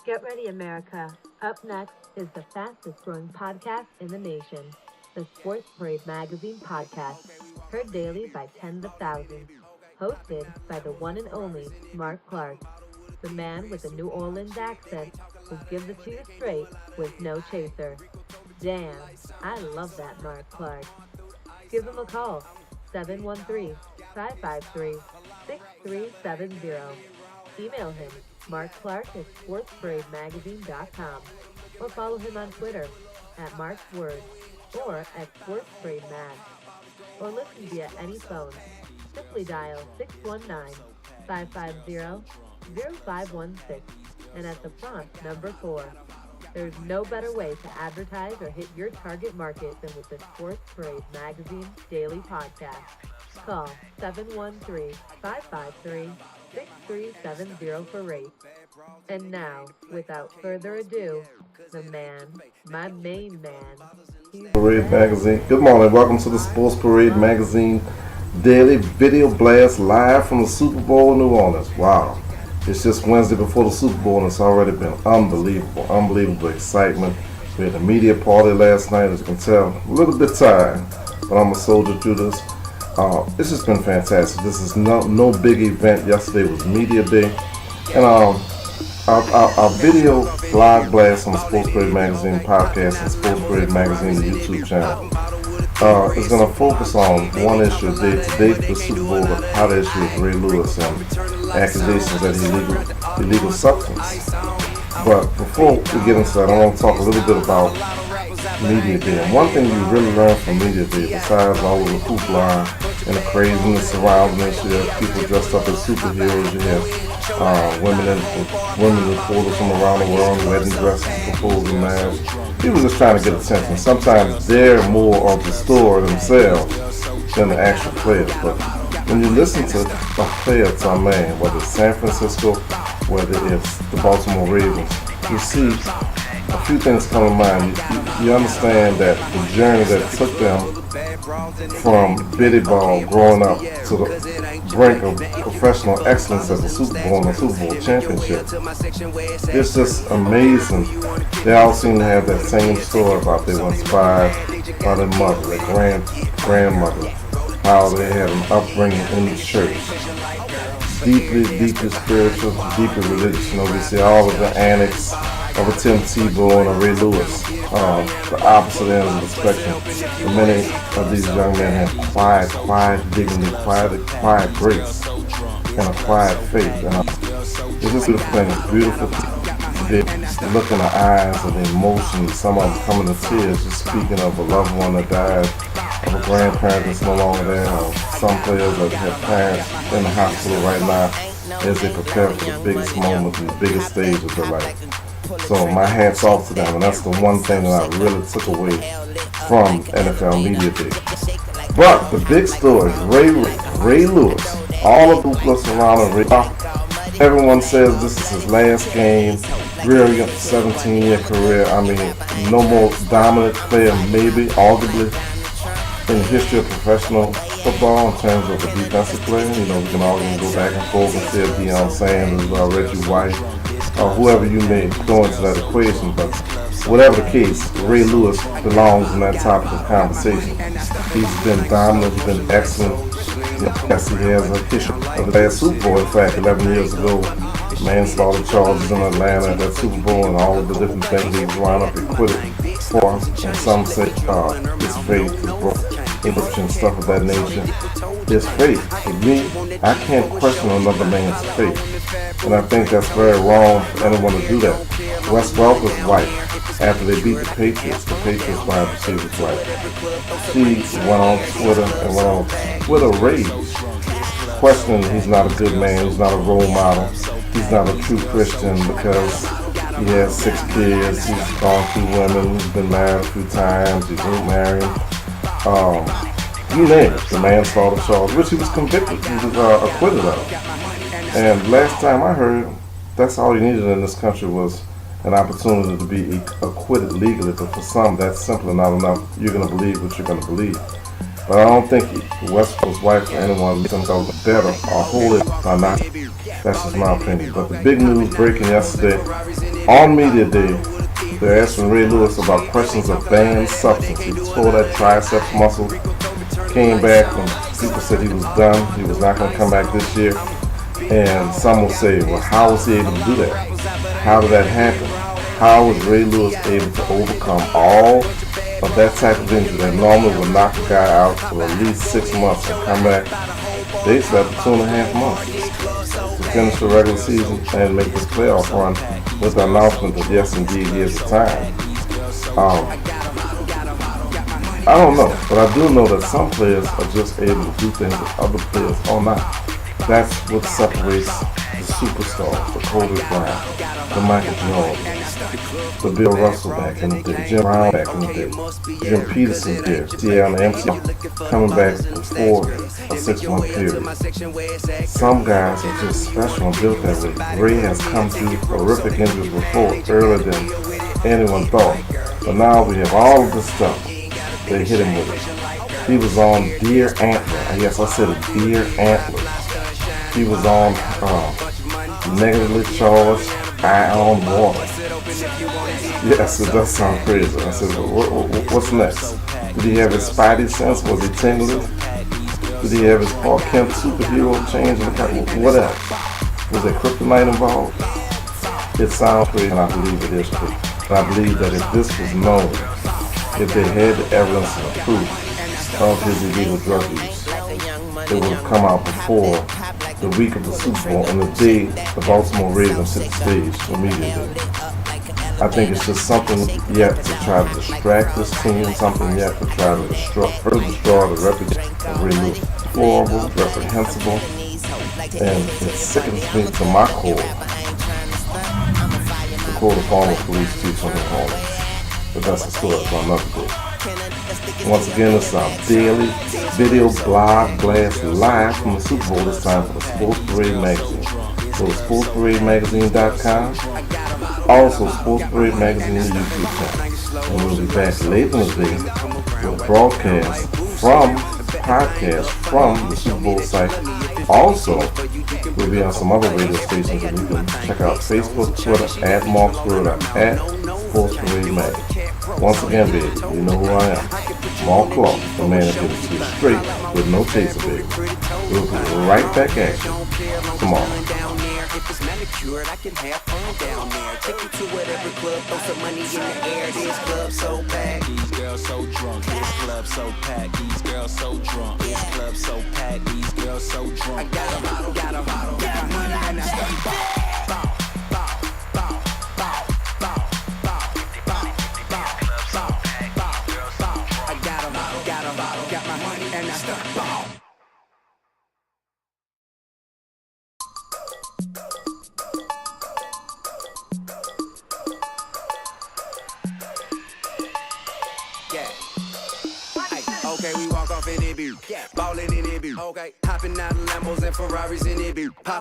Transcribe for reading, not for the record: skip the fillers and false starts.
Get ready, America. Up next is the fastest growing podcast in the nation, the Sports Parade Magazine podcast, heard daily by tens of thousands. Hosted by the one and only Mark Clark, the man with a New Orleans accent who gives it to you straight with no chaser. Damn, I love that Mark Clark. Give him a call, 713-553-6370. Email him, markclark@sportsparademagazine.com, or follow him on Twitter at markswords or at sportsparademag, or listen via any phone. Simply dial 619-550-0516 and at the prompt number 4. There's no better way to advertise or hit your target market than with the Sports Parade Magazine Daily Podcast. Call 713-553-6370 for rates. And now, without further ado, the man, my main man. Parade Magazine. Good morning. Welcome to the Sports Parade Magazine Daily Video Blast live from the Super Bowl in New Orleans. Wow. It's just Wednesday before the Super Bowl and it's already been unbelievable excitement. We had a media party last night, as you can tell. A little bit tired, but I'm a soldier through this. It's just been fantastic. This is no big event. Yesterday was Media Day. And our video blog blast on the Sports Parade Magazine podcast and Sports Parade Magazine the YouTube channel is going to focus on one issue day to day for the Super Bowl, the hot issue of Ray Lewis and accusations that illegal substance. But before we get into that, I want to talk a little bit about Media Day. And one thing you really learn from Media Day, besides all of the hoopla and the craziness surrounding this, you have people dressed up as superheroes, you have women reporters from around the world, wedding dresses, proposing masks. People just trying to get attention. Sometimes they're more of the story themselves than the actual players. But when you listen to a player to a man, whether it's San Francisco, whether it's the Baltimore Ravens, you see a few things come to mind. You understand that the journey that it took them from bitty ball growing up to the brink of professional excellence as a Super Bowl and a Super Bowl championship. It's just amazing. They all seem to have that same story about they were inspired by their mother, their grandmother, how they had an upbringing in the church. Deeply spiritual, deeply religious. You know, we see all of the annex of a Tim Tebow and a Ray Lewis, the opposite ends of the spectrum. For many of these young men have quiet dignity, quiet grace, and a quiet faith. And it's just a beautiful thing. It's beautiful to look in the eyes and the emotions, some of them coming to tears, just speaking of a loved one that died, of a grandparent that's no longer there, or some players that have parents in the hospital right now as they prepare for the biggest moment, the biggest stage of their life. So my hat's off to them, and that's the one thing that I really took away from NFL Media Day. But the big story is Ray Lewis. All of the hoopla surrounding Ray. Everyone says this is his last game, brilliant 17-year career. I mean, no more dominant player, maybe, arguably, in the history of professional football in terms of a defensive player. You know, we can all go back and forth and say Deion Sanders or Reggie White, or whoever you may throw into that equation, but whatever the case, Ray Lewis belongs in that topic of conversation. He's been dominant, he's been excellent. Yes, he has a history of the last Super Bowl. In fact, 11 years ago, manslaughter charges in Atlanta at that Super Bowl and all of the different things he wound up acquitted for. And some say his faith is broken, and stuff of that nature. His faith, for me, I can't question another man's faith. And I think that's very wrong for anyone to do that. Wes Welker's wife, after they beat the Patriots wide receiver's wife, she went on Twitter and went on Twitter rage, questioning he's not a good man, he's not a role model, he's not a true Christian because he has 6 kids, he's gone through women, he's been married a few times, he's remarried. You name it, the manslaughter charge, which he was convicted, he was acquitted of. And last time I heard, that's all he needed in this country was an opportunity to be acquitted legally, but for some, that's simply not enough. You're going to believe what you're going to believe. But I don't think Westbrook's wife or anyone leaves themselves better or holier or not. That's just my opinion. But the big news breaking yesterday on Media Day, they're asking Ray Lewis about questions of banned substance. He tore that triceps muscle, came back, and people said he was done. He was not going to come back this year. And some will say, well, how was he able to do that? How did that happen? How was Ray Lewis able to overcome all of that type of injury that normally would knock a guy out for at least 6 months and come back basically after 2.5 months to finish the regular season and make this playoff run with the announcement that yes, indeed, he is the time. I don't know, but I do know that some players are just able to do things that other players are not. That's what separates the superstars, the Kobe Bryant, the Michael Jordan, the Bill Russell back in the day, Jim Brown back in the day, Jim Peterson here, on the MC coming back before a 6-month period. Some guys are just special and built that way. Ray has come through horrific injuries before, earlier than anyone thought. But now we have all of this stuff. They hit him with it. He was on Deer Antler. Yes, I said a Deer Antler. He was on negatively charged ion water. Yes, it does sound crazy. I said, what's next? Did he have his spidey sense? Was he tingling? Did he have his Paul Kemp superhero change? What else? Was there kryptonite involved? It sounds crazy, and I believe it is true. But I believe that if this was known, if they had the evidence and the proof of his illegal drug use, it would have come out before the week of the Super Bowl and the day the Baltimore Ravens hit the stage for Media Day. I think it's just something yet to try to distract this team, something yet to try to further destroy the reputation of Ray Lewis. Horrible, reprehensible, and it sickens me to my core. To quote a former police chief from New Orleans. But that's a story for another day. Once again, it's our daily video blog blast live from the Super Bowl, this time for the Sports Parade Magazine. Go to sportsparademagazine.com. Also, Sports Parade Magazine YouTube channel. And we'll be back later in the day with a broadcast podcast from the Super Bowl site. Also, we'll be on some other radio stations that you can check out: Facebook, Twitter, @MarksWord, @Sports Parade Magazine. Once again, baby, you know who I am. Mark Clark, the man that gives it to you straight with no chaser, baby. We'll be right back at you tomorrow. If it's manicured, I can have fun down there. Take you to whatever club, throw some money in the air. This club so packed, these girls so drunk. This club so packed, these girls so drunk. This club so packed, these girls so drunk. I got a bottle, got my money and I start okay, we walk off in it, ballin' in it, okay, hopping out of Lambos and Ferraris in it,